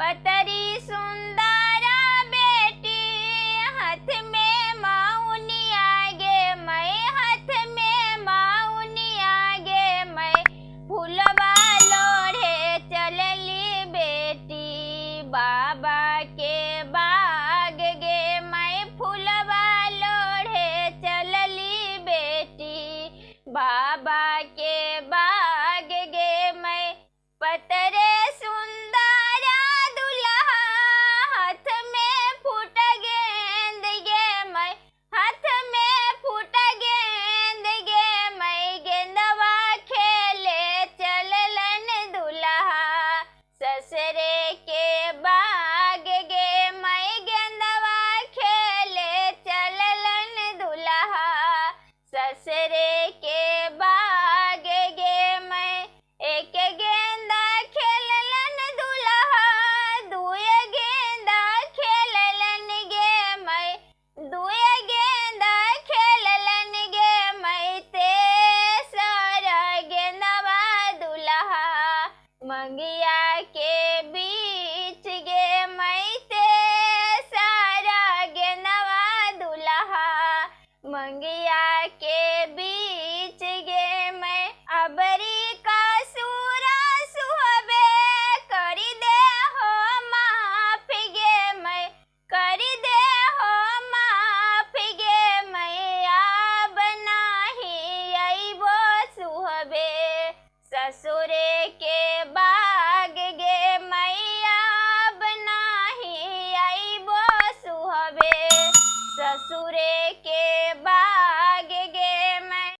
पतरी सुंदरा बेटी हाथ में माउनी आगे मैं, हाथ में माउनी आगे मैं, फूलवा लोढ़े चलली बेटी बाबा के बाग गे मैं, फूलवा लोढ़े चलली बेटी बाबा के बाग गे मैं। पतरे सुंदरा दुल्हा हाथ में फूट गेंद गे मैं, हाथ में फूट गेंद गे मैं, गेंदवा खेले चललन दुल्हा ससुरे के बाग गे मैं, गेंदवा खेले चललन दुल्हा ससुरे के बाग गे मैं। एक गेंदा खेललन दुल्हा दुए गेंदा खेललन गे मैं, दुए गेंदा खेललन गे मैं, तेसर गेंदवा दुल्हा मंगिया के बीच गे मैं, तेसर गेंदवा दुल्हा मंगिया के बीच गे मैं। अबरी का सूरा सुहबे करी दे हो माफ गे मैं, करी दे हो माफ गे मैं, अब नाही अइबो सुहबे ससुर